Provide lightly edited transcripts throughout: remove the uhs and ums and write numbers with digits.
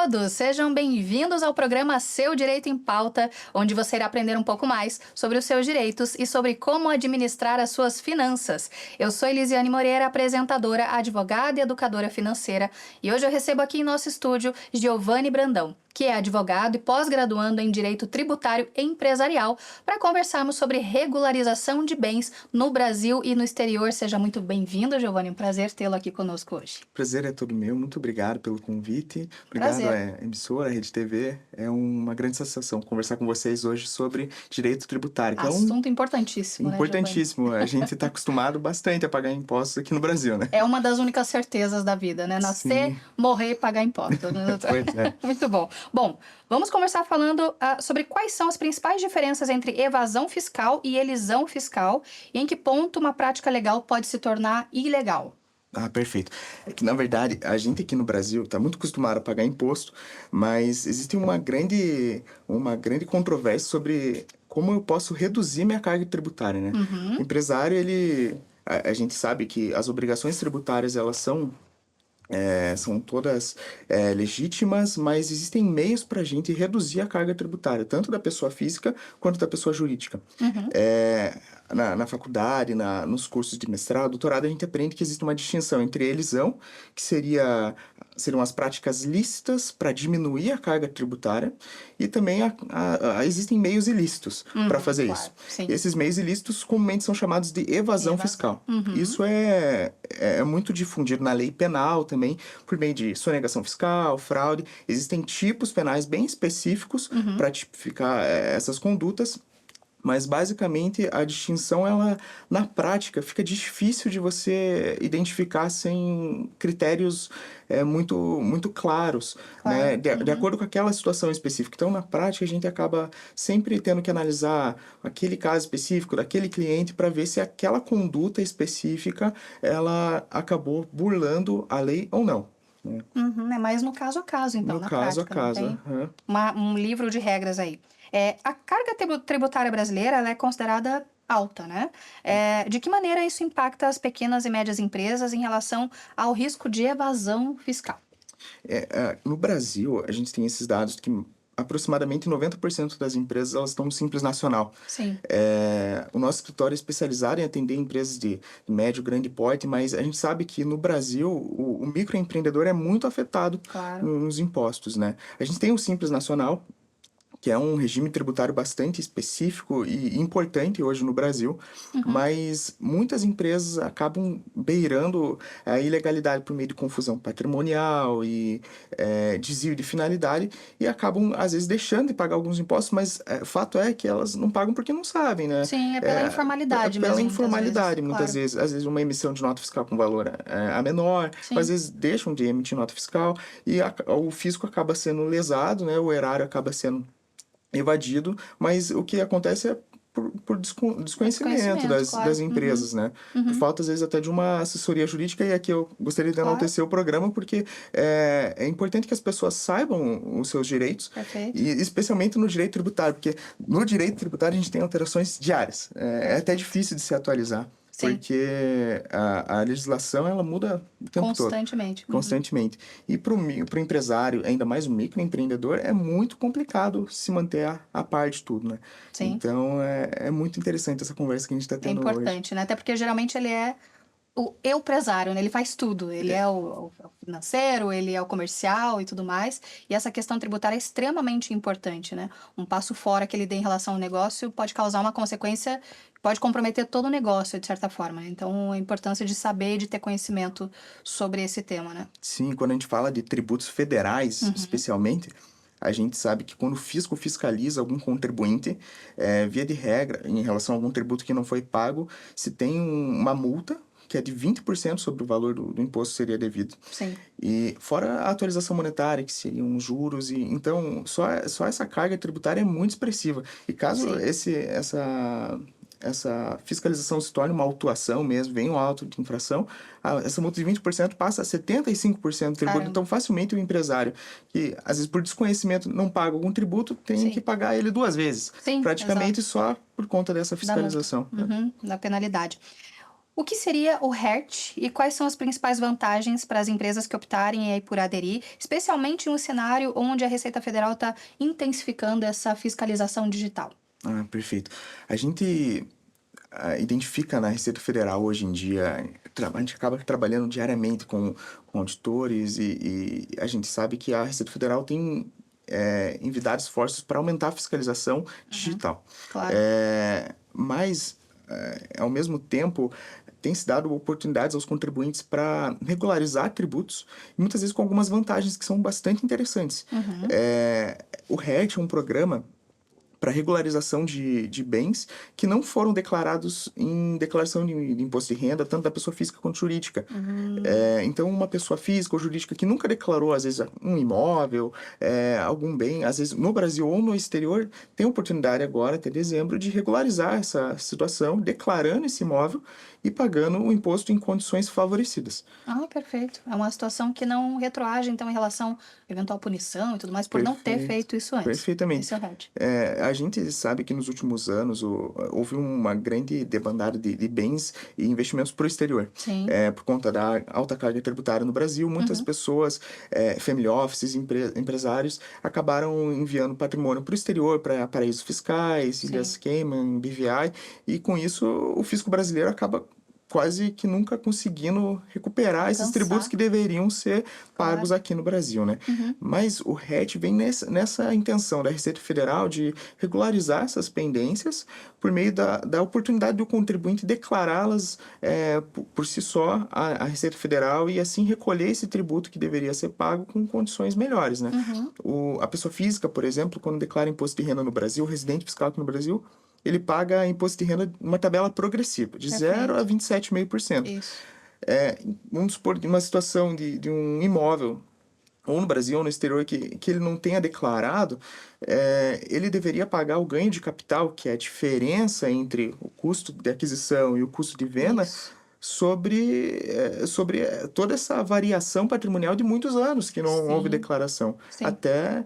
todos! Sejam bem-vindos ao programa Seu Direito em Pauta, onde você irá aprender um pouco mais sobre os seus direitos e sobre como administrar as suas finanças. Eu sou Elisiane Moreira, apresentadora, advogada e educadora financeira, e hoje eu recebo aqui em nosso estúdio Giovanni Brandão, que é advogado e pós-graduando em Direito Tributário e Empresarial, para conversarmos sobre regularização de bens no Brasil e no exterior. Seja muito bem-vindo, Giovanni. Um prazer tê-lo aqui conosco hoje. Prazer é todo meu. Muito obrigado pelo convite. Obrigado Prazer. à emissora, à Rede TV. É uma grande satisfação conversar com vocês hoje sobre direito tributário, que Assunto importantíssimo, né, Giovanni? importantíssimo. A gente está acostumado bastante a pagar impostos aqui no Brasil, né? É uma das únicas certezas da vida, né? Nascer, Sim. morrer e pagar impostos. Pois é. Muito bom. Bom, vamos começar falando sobre quais são as principais diferenças entre evasão fiscal e elisão fiscal e em que ponto uma prática legal pode se tornar ilegal. Ah, perfeito. É que, na verdade, a gente aqui no Brasil está muito acostumado a pagar imposto, mas existe uma grande controvérsia sobre como eu posso reduzir minha carga tributária, né? O empresário, a gente sabe que as obrigações tributárias, elas são todas legítimas, mas existem meios para a gente reduzir a carga tributária, tanto da pessoa física quanto da pessoa jurídica. Na faculdade, nos cursos de mestrado, doutorado, a gente aprende que existe uma distinção entre elisão, que seriam as práticas lícitas para diminuir a carga tributária, e também existem meios ilícitos para fazer claro, isso. sim. Esses meios ilícitos comumente são chamados de evasão fiscal. Isso é muito difundido na lei penal também, por meio de sonegação fiscal, fraude. Existem tipos penais bem específicos para tipificar essas condutas. Mas, basicamente, a distinção, na prática, fica difícil de você identificar sem critérios muito claros, né? De acordo com aquela situação específica. Então, na prática, a gente acaba sempre tendo que analisar aquele caso específico, daquele cliente, para ver se aquela conduta específica, ela acabou burlando a lei ou não. É mais no caso a caso, então, No na caso a prática. Não caso. tem Aham. um livro de regras aí. A carga tributária brasileira ela é considerada alta, né? De que maneira isso impacta as pequenas e médias empresas em relação ao risco de evasão fiscal? No Brasil, a gente tem esses dados que aproximadamente 90% das empresas elas estão no Simples Nacional. Sim. O nosso escritório é especializado em atender empresas de médio, grande porte, mas a gente sabe que no Brasil o microempreendedor é muito afetado Claro. nos impostos, né? A gente tem o Simples Nacional, que é um regime tributário bastante específico e importante hoje no Brasil, mas muitas empresas acabam beirando a ilegalidade por meio de confusão patrimonial e desvio de finalidade e acabam, às vezes, deixando de pagar alguns impostos, mas o fato é que elas não pagam porque não sabem, né? Sim, é pela informalidade Pela mesmo, informalidade, muitas muitas vezes. Às vezes, uma emissão de nota fiscal com valor a menor, Sim. ou às vezes deixam de emitir nota fiscal e o fisco acaba sendo lesado, né? O erário acaba sendo evadido, mas o que acontece é por desconhecimento claro. das empresas, né? Por falta, às vezes, até de uma assessoria jurídica, e aqui eu gostaria de enaltecer o programa, porque é importante que as pessoas saibam os seus direitos, Perfeito. e especialmente no direito tributário, porque no direito tributário a gente tem alterações diárias. É até difícil de se atualizar. Sim. Porque a legislação, ela muda o tempo todo. Constantemente. E para o empresário, ainda mais o microempreendedor, é muito complicado se manter a par de tudo, né? Sim. Então, é muito interessante essa conversa que a gente está É tendo hoje. importante, né? Até porque geralmente ele é o empresário, né? Ele faz tudo. Ele é o financeiro, ele é o comercial e tudo mais. E essa questão tributária é extremamente importante, né? Um passo fora que ele dê em relação ao negócio pode causar uma consequência, pode comprometer todo o negócio, de certa forma. Então, a importância de saber e de ter conhecimento sobre esse tema, né? Sim, quando a gente fala de tributos federais, especialmente, a gente sabe que quando o fisco fiscaliza algum contribuinte, via de regra, em relação a algum tributo que não foi pago, se tem uma multa, que é de 20% sobre o valor do imposto seria devido. Sim. E fora a atualização monetária, que seriam juros, e então só essa carga tributária é muito expressiva. E caso essa fiscalização se torne uma autuação mesmo, venha um auto de infração, essa multa de 20% passa a 75% do tributo. Caramba. Então, facilmente o empresário, que às vezes por desconhecimento não paga algum tributo, tem Sim. que pagar ele 2 vezes. Sim, praticamente só por conta dessa fiscalização. Da penalidade. O que seria o RERT e quais são as principais vantagens para as empresas que optarem aí por aderir, especialmente em um cenário onde a Receita Federal está intensificando essa fiscalização digital? Ah, perfeito. A gente identifica na Receita Federal hoje em dia, a gente acaba trabalhando diariamente com auditores e a gente sabe que a Receita Federal tem envidado esforços para aumentar a fiscalização Uhum, digital. claro. Mas, ao mesmo tempo, tem se dado oportunidades aos contribuintes para regularizar tributos, e muitas vezes com algumas vantagens que são bastante interessantes. Uhum, O RET é um programa para regularização de bens que não foram declarados em declaração de imposto de renda, tanto da pessoa física quanto jurídica. uhum, Então, uma pessoa física ou jurídica que nunca declarou, às vezes, um imóvel, algum bem, às vezes no Brasil ou no exterior, tem a oportunidade agora, até dezembro, de regularizar essa situação, declarando esse imóvel e pagando o imposto em condições favorecidas. ah, perfeito. É uma situação que não retroage, então, em relação à eventual punição e tudo mais, por não ter Perfeito. feito isso antes. Perfeitamente. Esse é o RET. A gente sabe que nos últimos anos houve uma grande debandada de bens e investimentos para o exterior. Sim. Por conta da alta carga tributária no Brasil, muitas Uhum, pessoas, family offices, empresários, acabaram enviando patrimônio para o exterior, para paraísos fiscais, Ilhas sim. Cayman, BVI, e com isso o fisco brasileiro acaba quase que nunca conseguindo recuperar esses tributos Alcançar, que deveriam ser pagos claro. aqui no Brasil, né? Uhum, Mas o RET vem nessa intenção da Receita Federal de regularizar essas pendências por meio da oportunidade do contribuinte declará-las por si só à Receita Federal e assim recolher esse tributo que deveria ser pago com condições melhores, né? uhum, A pessoa física, por exemplo, quando declara imposto de renda no Brasil, o residente fiscal aqui no Brasil, ele paga imposto de renda numa tabela progressiva, de 0 a perfeito. 27,5%. Isso. Vamos supor, de uma situação de um imóvel ou no Brasil ou no exterior, que ele não tenha declarado, ele deveria pagar o ganho de capital, que é a diferença entre o custo de aquisição e o custo de venda, Isso. sobre toda essa variação patrimonial de muitos anos que não houve Sim, declaração, sim. até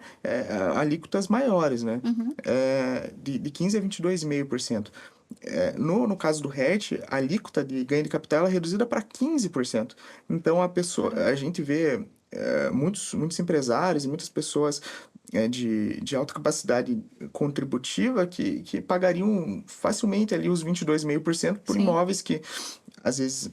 alíquotas maiores, né? Uhum, De 15 a 22,5%. No caso do RET, a alíquota de ganho de capital ela é reduzida para 15%. Então, a caramba. gente vê muitos empresários e muitas pessoas de alta capacidade contributiva que pagariam facilmente ali os 22,5% por Sim. imóveis que, às vezes,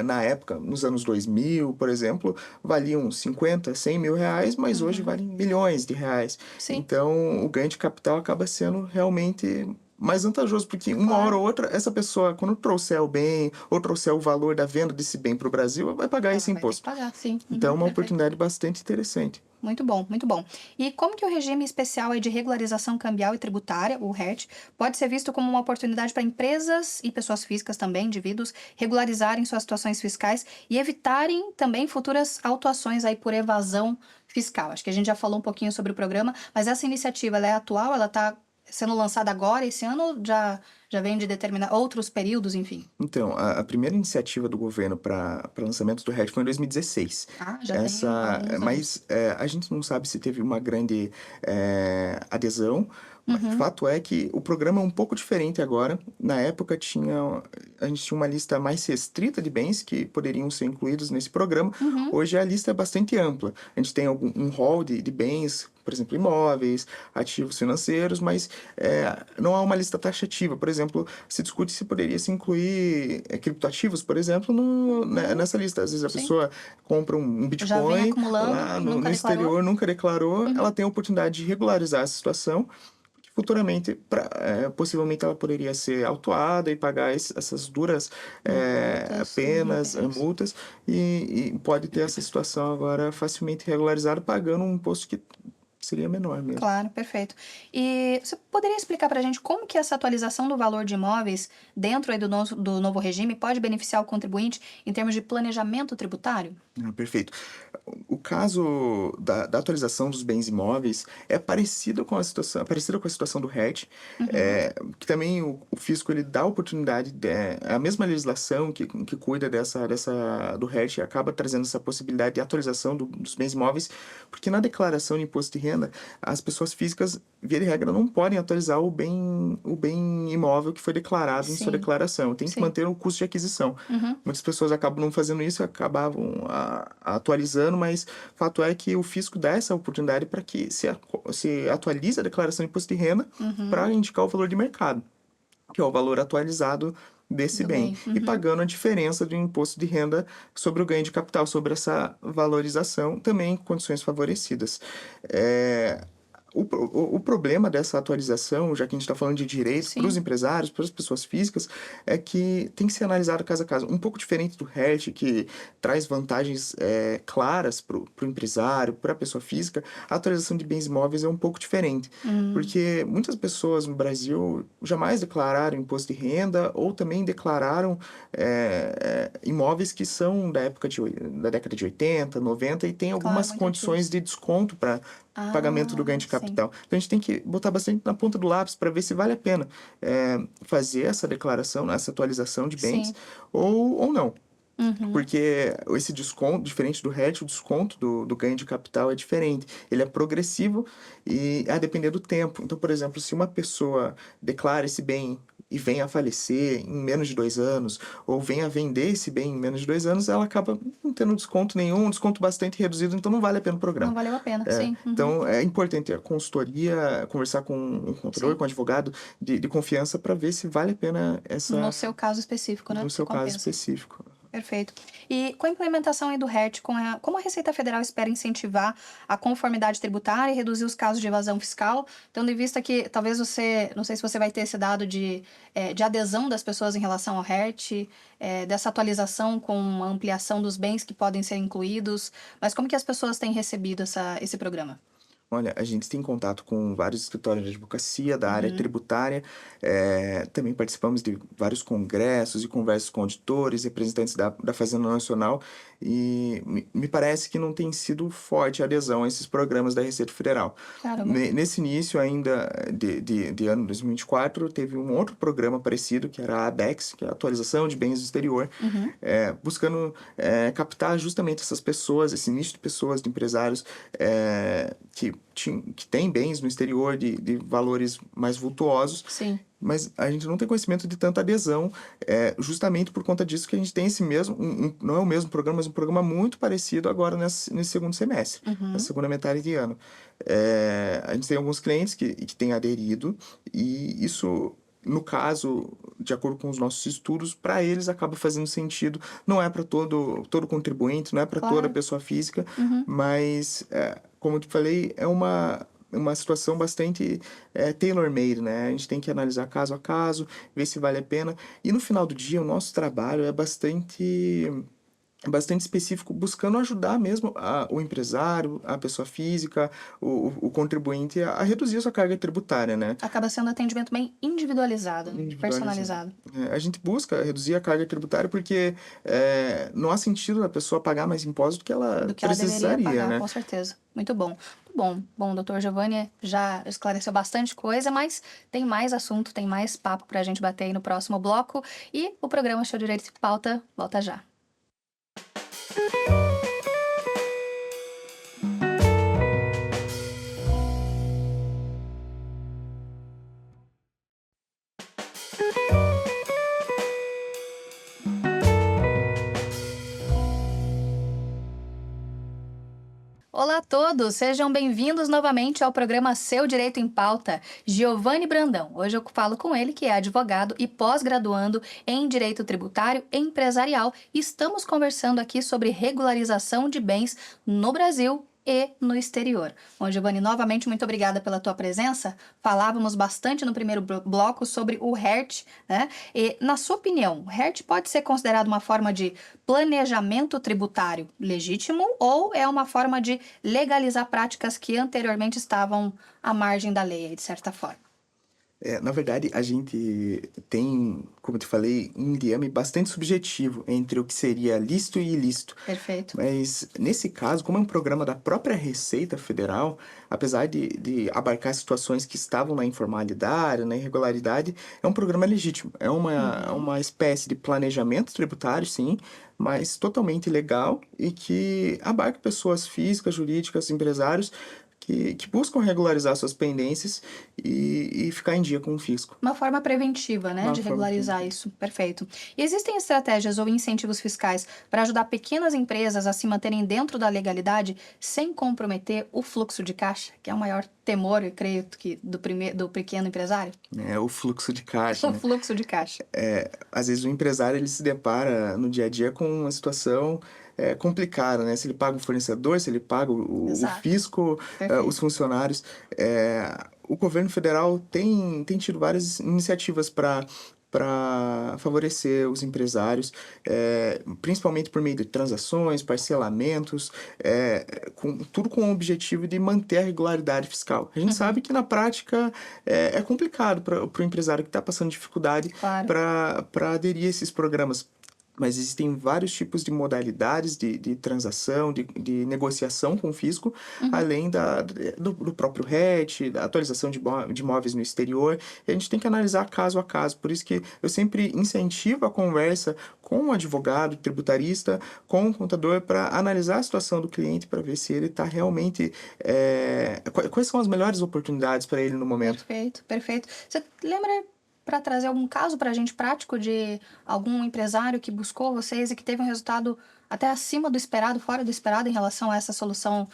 na época, nos anos 2000, por exemplo, valiam 50, 100 mil reais, mas hoje Uhum, valem milhões de reais. sim, Então, o ganho de capital acaba sendo realmente mais vantajoso, porque uma hora claro. ou outra, essa pessoa, quando trouxer o bem ou trouxer o valor da venda desse bem para o Brasil, vai pagar Ela esse vai ter que imposto. pagar, sim. Então, é Uhum, uma perfeito. oportunidade bastante interessante. Muito bom, muito bom. E como que o regime especial aí de regularização cambial e tributária, o RET, pode ser visto como uma oportunidade para empresas e pessoas físicas também, indivíduos, regularizarem suas situações fiscais e evitarem também futuras autuações aí por evasão fiscal? Acho que a gente já falou um pouquinho sobre o programa, mas essa iniciativa, ela é atual, ela está sendo lançada agora, esse ano, ou já vem de determinar outros períodos, enfim? Então, a primeira iniciativa do governo para lançamento do RET foi em 2016. Ah, já tem alguns anos. Mas a gente não sabe se teve uma grande adesão. Mas Uhum, fato é que o programa é um pouco diferente agora. Na época, a gente tinha uma lista mais restrita de bens que poderiam ser incluídos nesse programa. uhum, Hoje a lista é bastante ampla. A gente tem um rol de bens, por exemplo, imóveis, ativos financeiros, mas não há uma lista taxativa. Por exemplo, se discute se poderia se incluir criptoativos, por exemplo, uhum, nessa lista. Às vezes a sim. pessoa compra um Já vem Bitcoin acumulando lá e no nunca declarou? exterior, nunca declarou, ela Uhum. tem a oportunidade de regularizar essa situação, que futuramente, possivelmente, ela poderia ser autuada e pagar essas duras Multas e penas, impérios. multas, e pode ter essa situação agora facilmente regularizada, pagando um imposto que seria menor mesmo. Claro, perfeito. E você poderia explicar para a gente como que essa atualização do valor de imóveis dentro aí do novo regime pode beneficiar o contribuinte em termos de planejamento tributário? Ah, perfeito. O caso da atualização dos bens imóveis é parecida com a situação do RET, Uhum, que também o fisco ele dá a oportunidade, a mesma legislação que cuida do RET acaba trazendo essa possibilidade de atualização dos bens imóveis, porque na declaração de imposto de renda, as pessoas físicas, via de regra, não podem atualizar o bem imóvel que foi declarado em sua Sim, declaração. Tem que sim. manter o custo de aquisição. Uhum. Muitas pessoas acabam não fazendo isso, acabavam atualizando, mas fato é que o fisco dá essa oportunidade para que se atualize a declaração de imposto de renda para indicar o valor de mercado, que é o valor atualizado desse Do bem, bem. e Uhum. pagando a diferença do imposto de renda sobre o ganho de capital, sobre essa valorização, também em condições favorecidas. O problema dessa atualização, já que a gente está falando de direitos para os Sim. empresários, para as pessoas físicas, é que tem que ser analisado caso a caso. Um pouco diferente do RET, que traz vantagens claras para o empresário, para a pessoa física, a atualização de bens imóveis é um pouco diferente. Porque muitas pessoas no Brasil jamais declararam imposto de renda ou também declararam imóveis que são da década de 80, 90 e tem Claro, algumas muito condições antigos. de desconto para pagamento do ganho de Sim. capital. Então a gente tem que botar bastante na ponta do lápis para ver se vale a pena fazer essa declaração, essa atualização de bens Sim. ou não. Uhum. Porque esse desconto, diferente do RET, o desconto do ganho de capital é diferente. Ele é progressivo e a depender do tempo. Então, por exemplo, se uma pessoa declara esse bem e vem a falecer em menos de 2 anos, ou vem a vender esse bem em menos de 2 anos, ela acaba não tendo desconto nenhum, um desconto bastante reduzido, então não vale a pena o programa. Não valeu a pena, sim. Uhum. Então, é importante a consultoria, conversar com um contador, Sim. com um advogado de confiança para ver se vale a pena No seu caso específico, né? no seu caso Compensa. específico. Perfeito. E com a implementação aí do RET, como a Receita Federal espera incentivar a conformidade tributária e reduzir os casos de evasão fiscal, tendo em vista que talvez não sei se você vai ter esse dado de adesão das pessoas em relação ao RET, dessa atualização com a ampliação dos bens que podem ser incluídos, mas como que as pessoas têm recebido esse programa? Olha, a gente tem contato com vários escritórios de advocacia da área Uhum. tributária, também participamos de vários congressos e conversas com auditores, representantes da Fazenda Nacional, e me parece que não tem sido forte a adesão a esses programas da Receita Federal. Caramba. Nesse início ainda de ano 2024, teve um outro programa parecido, que era a ABEX, que é a Atualização de Bens do Exterior, Uhum. buscando captar justamente essas pessoas, esse nicho de pessoas, de empresários que têm bens no exterior de valores mais vultuosos, Sim. mas a gente não tem conhecimento de tanta adesão, justamente por conta disso que a gente tem esse mesmo, não é o mesmo programa, mas um programa muito parecido agora nesse segundo semestre, na segunda metade de ano. A gente tem alguns clientes que têm aderido, e isso, no caso, de acordo com os nossos estudos, para eles acaba fazendo sentido. Não é para todo contribuinte, não é para toda Claro. pessoa física, Uhum. mas, como eu te falei, é uma situação bastante tailor-made, né? A gente tem que analisar caso a caso, ver se vale a pena. E no final do dia, o nosso trabalho é bastante específico, buscando ajudar mesmo o empresário, a pessoa física, o contribuinte a reduzir a sua carga tributária, né? Acaba sendo um atendimento bem individualizado, Individualizado. personalizado. A gente busca reduzir a carga tributária porque não há sentido a pessoa pagar mais impostos do que ela Do que ela deveria precisaria, pagar, né? com certeza. Muito bom. Muito bom. Bom, doutor Giovanni já esclareceu bastante coisa, mas tem mais assunto, tem mais papo pra gente bater aí no próximo bloco. E o programa Show Direito em Pauta volta já. Olá a todos, sejam bem-vindos novamente ao programa Seu Direito em Pauta. Giovanni Brandão. Hoje eu falo com ele, que é advogado e pós-graduando em Direito Tributário e Empresarial. E estamos conversando aqui sobre regularização de bens no Brasil e no exterior. Bom, Giovanni, novamente muito obrigada pela tua presença. Falávamos bastante no primeiro bloco sobre o RET, né? E, na sua opinião, o RET pode ser considerado uma forma de planejamento tributário legítimo ou é uma forma de legalizar práticas que anteriormente estavam à margem da lei, de certa forma? Na verdade, a gente tem, como eu te falei, um liame bastante subjetivo entre o que seria lícito e ilícito. Perfeito. Mas, nesse caso, como é um programa da própria Receita Federal, apesar de abarcar situações que estavam na informalidade, na irregularidade, é um programa legítimo. É uma espécie de planejamento tributário, sim, mas totalmente legal e que abarca pessoas físicas, jurídicas, empresários, que buscam regularizar suas pendências e ficar em dia com o fisco. Uma forma preventiva, né, Uma de forma regularizar preventiva. isso. Perfeito. E existem estratégias ou incentivos fiscais para ajudar pequenas empresas a se manterem dentro da legalidade sem comprometer o fluxo de caixa, que é o maior temor, eu creio, que do pequeno empresário? É o fluxo de caixa, O né? fluxo de caixa. Às vezes o empresário ele se depara no dia a dia com uma situação complicada, né? Se ele paga o fornecedor, se ele paga o Exato. fisco, os Perfeito. funcionários. O governo federal tem tido várias iniciativas para favorecer os empresários, principalmente por meio de transações, parcelamentos, tudo com o objetivo de manter a regularidade fiscal. A gente Uhum, sabe que na prática é complicado para o empresário que está passando dificuldade claro. para aderir a esses programas. Mas existem vários tipos de modalidades de transação, de negociação com o fisco, Uhum. além do próprio RET, da atualização de imóveis no exterior. E a gente tem que analisar caso a caso. Por isso que eu sempre incentivo a conversa com o advogado, tributarista, com o contador, para analisar a situação do cliente, para ver se ele está realmente. Quais são as melhores oportunidades para ele no momento. Perfeito, perfeito. Você lembra para trazer algum caso para a gente prático de algum empresário que buscou vocês e que teve um resultado até acima do esperado, fora do esperado em relação a essa solução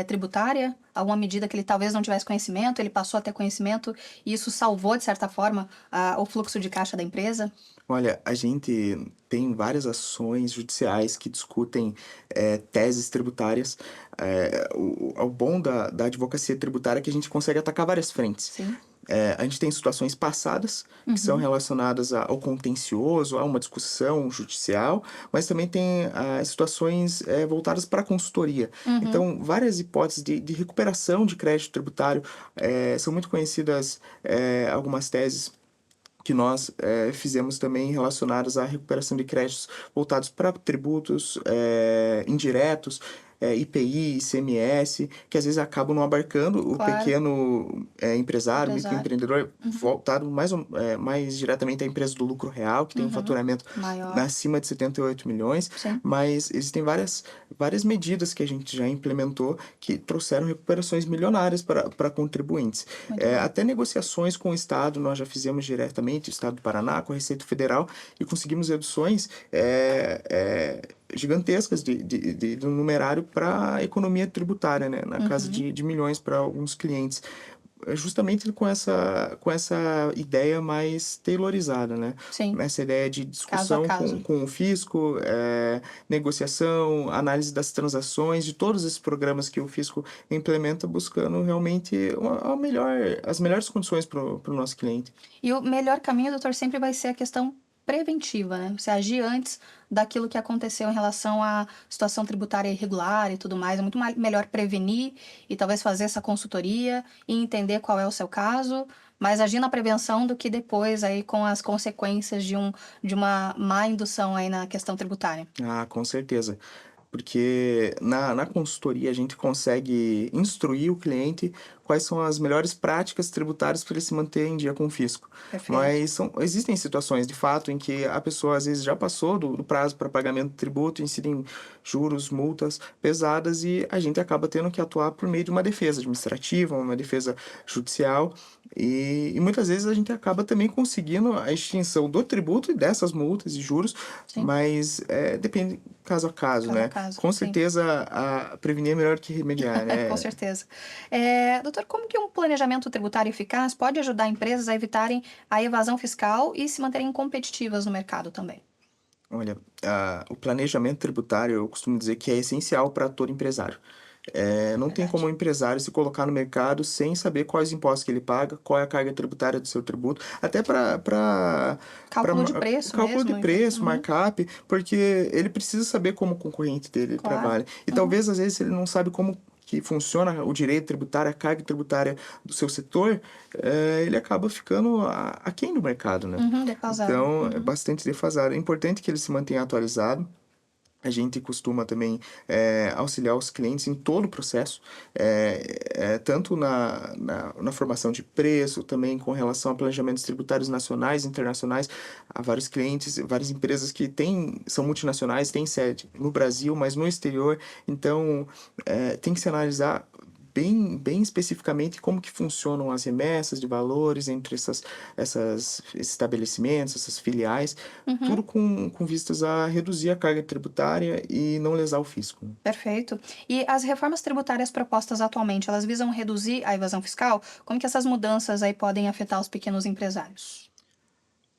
tributária? Alguma medida que ele talvez não tivesse conhecimento, ele passou a ter conhecimento e isso salvou, de certa forma, o fluxo de caixa da empresa? Olha, a gente tem várias ações judiciais que discutem teses tributárias. O bom da advocacia tributária é que a gente consegue atacar várias frentes. Sim. A gente tem situações passadas que são Uhum. relacionadas ao contencioso, a uma discussão judicial, mas também tem situações voltadas para a consultoria. Uhum. Então, várias hipóteses de recuperação de crédito tributário são muito conhecidas, algumas teses que nós fizemos também relacionadas à recuperação de créditos voltados para tributos indiretos, IPI, ICMS, que às vezes acabam não abarcando o Claro. pequeno empresário, Empresário. microempreendedor, Uhum. voltado mais diretamente à empresa do lucro real, que tem um Uhum. faturamento Maior. acima de 78 milhões, Sim. mas existem várias medidas que a gente já implementou que trouxeram recuperações milionárias para contribuintes. Muito bom. Até negociações com o Estado, nós já fizemos diretamente, o Estado do Paraná, com a Receita Federal, e conseguimos reduções gigantescas do numerário para a economia tributária, né? Na casa Uhum. de milhões para alguns clientes. Justamente com essa ideia mais taylorizada, né? Sim. Essa ideia de Caso a discussão caso. com o fisco, negociação, análise das transações, de todos esses programas que o fisco implementa, buscando realmente as melhores condições para o nosso cliente. E o melhor caminho, doutor, sempre vai ser a questão preventiva, né? Você agir antes daquilo que aconteceu em relação à situação tributária irregular e tudo mais. É muito melhor prevenir e talvez fazer essa consultoria e entender qual é o seu caso, mas agir na prevenção do que depois aí com as consequências de uma má indução aí na questão tributária. Ah, com certeza. Porque na consultoria a gente consegue instruir o cliente quais são as melhores práticas tributárias para ele se manter em dia com o fisco. Perfeito. Mas existem situações, de fato, em que a pessoa às vezes já passou do prazo para pagamento do tributo, incidem juros, multas pesadas e a gente acaba tendo que atuar por meio de uma defesa administrativa, uma defesa judicial. E muitas vezes a gente acaba também conseguindo a extinção do tributo e dessas multas e juros, Sim. mas depende caso a caso, Caso a né? caso. Com Sim. certeza, prevenir é melhor que remediar, Com né? certeza. Doutor, como que um planejamento tributário eficaz pode ajudar empresas a evitarem a evasão fiscal e se manterem competitivas no mercado também? Olha, o planejamento tributário, eu costumo dizer que é essencial para todo empresário. Não tem como Verdade. o empresário se colocar no mercado sem saber quais impostos que ele paga, qual é a carga tributária do seu tributo, até para Cálculo de preço cálculo de mesmo. Enfim. preço, Uhum. markup, porque ele precisa saber como o concorrente dele Claro. trabalha. E Uhum. talvez, às vezes, ele não sabe como que funciona o direito tributário, a carga tributária do seu setor, ele acaba ficando aquém do mercado, né? Uhum. Defasado. Então, é Uhum. bastante defasado. É importante que ele se mantenha atualizado. A gente costuma também auxiliar os clientes em todo o processo, tanto na formação de preço, também com relação a planejamentos tributários nacionais e internacionais. Há vários clientes, várias empresas que são multinacionais, têm sede no Brasil, mas no exterior. Então, tem que se analisar bem especificamente como que funcionam as remessas de valores entre esses estabelecimentos, essas filiais, Uhum. tudo com vistas a reduzir a carga tributária e não lesar o fisco. Perfeito. E as reformas tributárias propostas atualmente, elas visam reduzir a evasão fiscal? Como que essas mudanças aí podem afetar os pequenos empresários?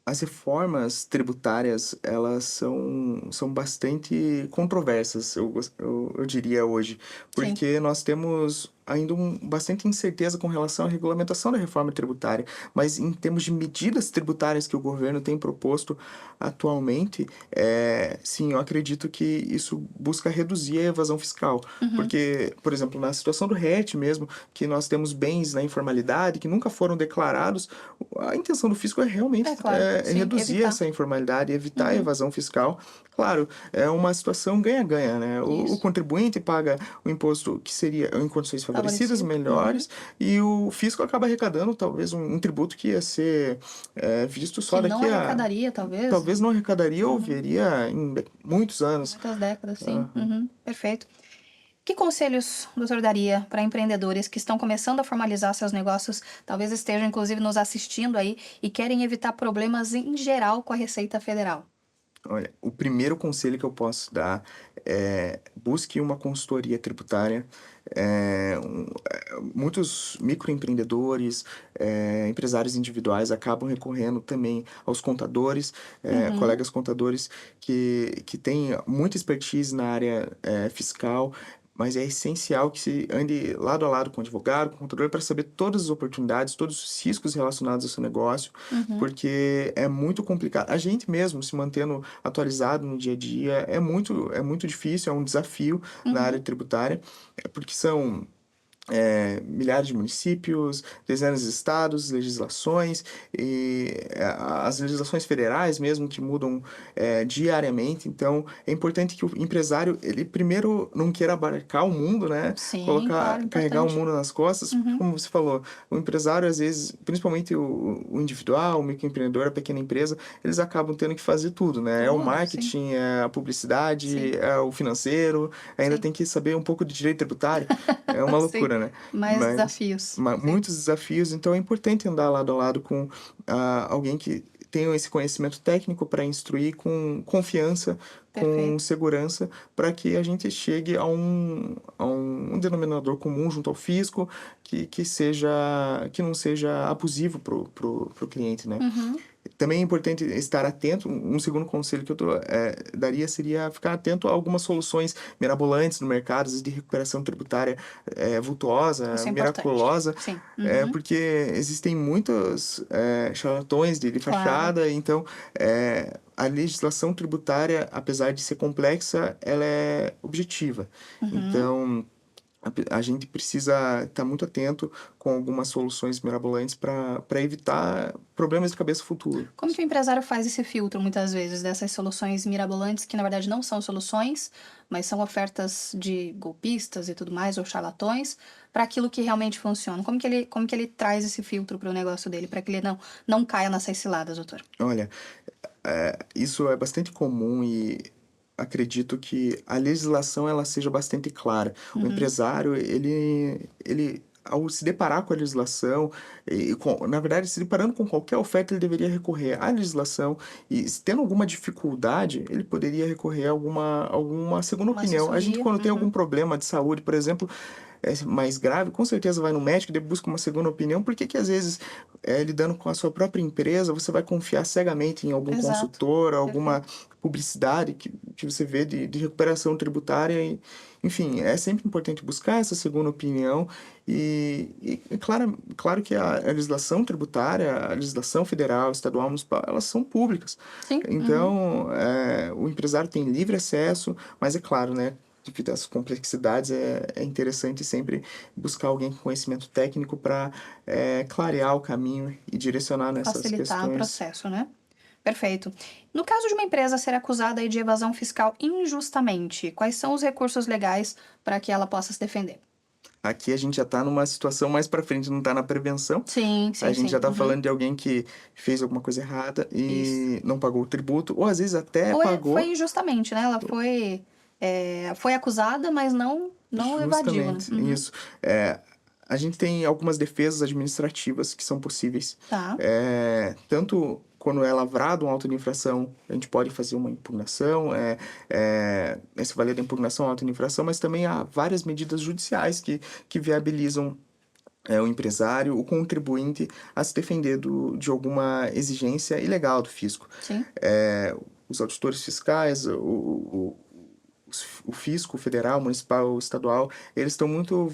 As reformas tributárias, elas são bastante controversas, eu diria hoje, Sim. porque nós temos ainda bastante incerteza com relação à regulamentação da reforma tributária, mas em termos de medidas tributárias que o governo tem proposto atualmente, sim, eu acredito que isso busca reduzir a evasão fiscal, Uhum. porque, por exemplo, na situação do RET mesmo, que nós temos bens na informalidade que nunca foram declarados, a intenção do fisco é realmente É claro, sim, reduzir evitar. essa informalidade, evitar a Uhum. evasão fiscal. Claro, é uma situação ganha-ganha, né? O Isso. contribuinte paga o imposto que seria em condições favorecidas, Favorecido. Uhum. melhores, e o fisco acaba arrecadando talvez um tributo que ia ser visto Que só não daqui a. arrecadaria, talvez. Talvez não arrecadaria ou Uhum. veria em muitos anos. Muitas décadas, sim. Aham. Uhum. Perfeito. Que conselhos o doutor daria para empreendedores que estão começando a formalizar seus negócios, talvez estejam inclusive nos assistindo aí e querem evitar problemas em geral com a Receita Federal? Olha, o primeiro conselho que eu posso dar é busque uma consultoria tributária. Muitos microempreendedores, empresários individuais acabam recorrendo também aos contadores, Uhum. colegas contadores que têm muita expertise na área fiscal, mas é essencial que se ande lado a lado com o advogado, com o contador, para saber todas as oportunidades, todos os riscos relacionados ao seu negócio, Uhum. porque é muito complicado. A gente mesmo se mantendo atualizado no dia a dia é muito difícil, é um desafio na área Uhum. tributária, porque são milhares de municípios, dezenas de estados, legislações, e as legislações federais mesmo que mudam diariamente. Então, é importante que o empresário, ele primeiro não queira abarcar o mundo, né? Sim, claro, Carregar o importante. mundo nas costas, porque, Uhum. como você falou, o empresário, às vezes, principalmente o individual, o microempreendedor, a pequena empresa, eles acabam tendo que fazer tudo, né? É o Tudo, sim, marketing, é a publicidade, sim, é o financeiro, ainda sim. tem que saber um pouco de direito tributário. É uma Sim, loucura, né? mais Mas desafios. Sim, muitos desafios, então é importante andar lado a lado com alguém que tenha esse conhecimento técnico para instruir com confiança, com perfeito. segurança, para que a gente chegue a um denominador comum junto ao fisco que não seja abusivo pro cliente, né? Uhum. Também é importante estar atento. Um segundo conselho que eu daria seria ficar atento a algumas soluções mirabolantes no mercado, às vezes de recuperação tributária vultuosa, Isso é importante. miraculosa, Sim. Uhum. porque existem muitos charlatões de Claro. fachada. Então a legislação tributária, apesar de ser complexa, ela é objetiva. Uhum. Então a gente precisa estar muito atento com algumas soluções mirabolantes para evitar problemas de cabeça futuro. Como que o empresário faz esse filtro, muitas vezes, dessas soluções mirabolantes, que na verdade não são soluções, mas são ofertas de golpistas e tudo mais, ou charlatões, para aquilo que realmente funciona? Como que ele traz esse filtro para o negócio dele, para que ele não caia nessas ciladas, doutor? Olha, isso é bastante comum e acredito que a legislação ela seja bastante clara. O Uhum. empresário, ele ao se deparar com a legislação, na verdade, se deparando com qualquer oferta, ele deveria recorrer à legislação e, se tendo alguma dificuldade, ele poderia recorrer a alguma segunda Uma opinião. A gente, assessoria. quando tem algum Uhum. problema de saúde, por exemplo, mais grave, com certeza vai no médico, e busca uma segunda opinião, porque que às vezes, lidando com a sua própria empresa, você vai confiar cegamente em algum Exato. consultor, alguma Perfeito. publicidade que você vê de recuperação tributária, e, enfim, é sempre importante buscar essa segunda opinião, e claro que a legislação tributária, a legislação federal, estadual, municipal, elas são públicas. Sim. Uhum. Então, o empresário tem livre acesso, mas é claro, né? Devido às complexidades, é interessante sempre buscar alguém com conhecimento técnico para clarear o caminho e direcionar nessas Facilitar o questões. processo, né? Perfeito. No caso de uma empresa ser acusada aí de evasão fiscal injustamente, quais são os recursos legais para que ela possa se defender? Aqui a gente já está numa situação mais para frente, não está na prevenção. Sim, A sim, gente já sim. está Uhum. falando de alguém que fez alguma coisa errada Isso. e não pagou o tributo, ou às vezes até Foi pagou. injustamente, né? Ela foi acusada, mas não evadiu, né? Justamente, isso. A gente tem algumas defesas administrativas que são possíveis. Tá. Tanto quando é lavrado um auto de infração, a gente pode fazer uma impugnação, esse valer da impugnação, auto de infração, mas também há várias medidas judiciais que viabilizam o empresário, o contribuinte, a se defender de alguma exigência ilegal do fisco. Sim. Os auditores fiscais, o fisco federal, municipal, estadual, eles estão muito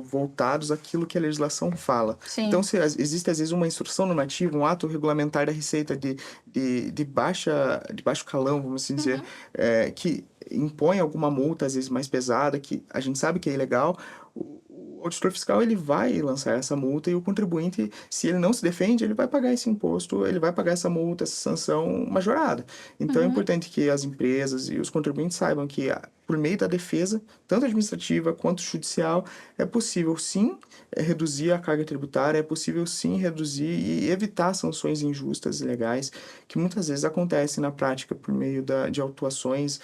voltados àquilo que a legislação fala. Sim. Então, se existe às vezes uma instrução normativa, um ato regulamentar da Receita de baixo calão, vamos assim dizer, que impõe alguma multa, às vezes mais pesada, que a gente sabe que é ilegal, o auditor fiscal ele vai lançar essa multa e o contribuinte, se ele não se defende, ele vai pagar esse imposto, ele vai pagar essa multa, essa sanção majorada. Então é importante que as empresas e os contribuintes saibam que por meio da defesa, tanto administrativa quanto judicial, é possível sim reduzir a carga tributária, é possível sim reduzir e evitar sanções injustas e ilegais que muitas vezes acontecem na prática por meio de autuações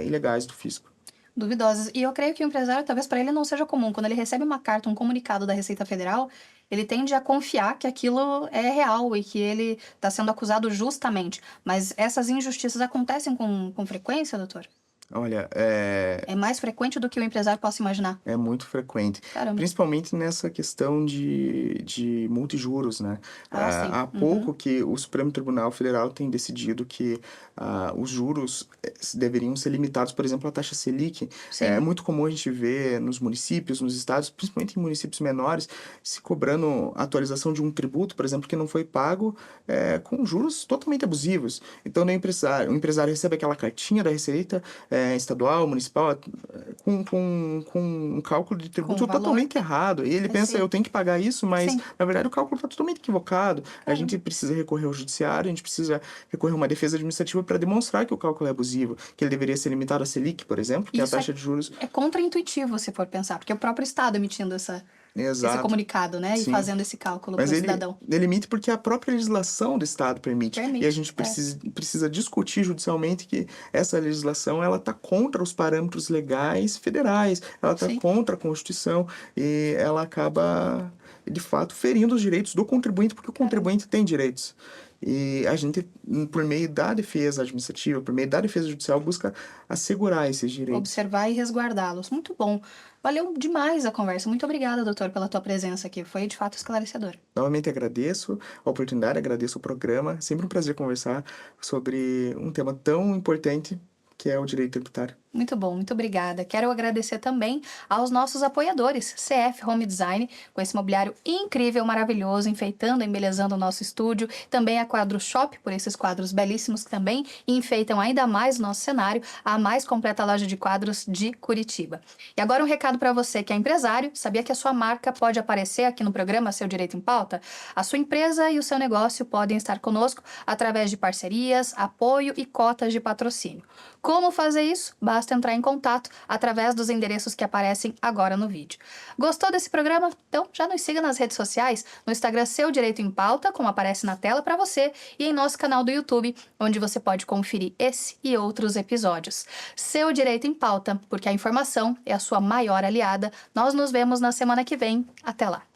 ilegais do fisco. Duvidosas. E eu creio que o empresário, talvez para ele não seja comum. Quando ele recebe uma carta, um comunicado da Receita Federal, ele tende a confiar que aquilo é real e que ele está sendo acusado justamente. Mas essas injustiças acontecem com frequência, doutor? Olha, É mais frequente do que o empresário possa imaginar. é muito frequente, Caramba. principalmente nessa questão de multijuros, né? Sim. Há pouco que o Supremo Tribunal Federal tem decidido que os juros deveriam ser limitados, por exemplo, à taxa Selic. Sim. É muito comum a gente ver nos municípios, nos estados, principalmente em municípios menores, se cobrando atualização de um tributo, por exemplo, que não foi pago com juros totalmente abusivos. Então, o empresário recebe aquela cartinha da Receita estadual, municipal, com um cálculo de tributo totalmente errado. E ele pensa, sim. eu tenho que pagar isso, mas Sim. na verdade o cálculo está totalmente equivocado. A gente precisa recorrer ao judiciário, a gente precisa recorrer a uma defesa administrativa para demonstrar que o cálculo é abusivo, que ele deveria ser limitado a Selic, por exemplo, que é a taxa de juros. É contraintuitivo, se for pensar, porque é o próprio Estado emitindo esse comunicado, né? Sim. E fazendo esse cálculo para o cidadão. Ele emite porque a própria legislação do Estado permite. E a gente precisa discutir judicialmente que essa legislação ela está contra os parâmetros legais federais, ela está contra a Constituição e ela acaba, de fato, ferindo os direitos do contribuinte, porque o contribuinte tem direitos. E a gente, por meio da defesa administrativa, por meio da defesa judicial, busca assegurar esses direitos. Observar e resguardá-los. Muito bom. Valeu demais a conversa. Muito obrigada, doutor, pela tua presença aqui. Foi, de fato, esclarecedor. Novamente agradeço a oportunidade, agradeço o programa. Sempre um prazer conversar sobre um tema tão importante que é o direito tributário. Muito bom, muito obrigada. Quero agradecer também aos nossos apoiadores, CF Home Design, com esse mobiliário incrível, maravilhoso, enfeitando, embelezando o nosso estúdio. Também a Quadro Shop, por esses quadros belíssimos que também enfeitam ainda mais o nosso cenário, a mais completa loja de quadros de Curitiba. E agora um recado para você que é empresário, sabia que a sua marca pode aparecer aqui no programa Seu Direito em Pauta? A sua empresa e o seu negócio podem estar conosco através de parcerias, apoio e cotas de patrocínio. Como fazer isso? Basta entrar em contato através dos endereços que aparecem agora no vídeo. Gostou desse programa? Então já nos siga nas redes sociais, no Instagram Seu Direito em Pauta, como aparece na tela para você, e em nosso canal do YouTube, onde você pode conferir esse e outros episódios. Seu Direito em Pauta, porque a informação é a sua maior aliada. Nós nos vemos na semana que vem. Até lá!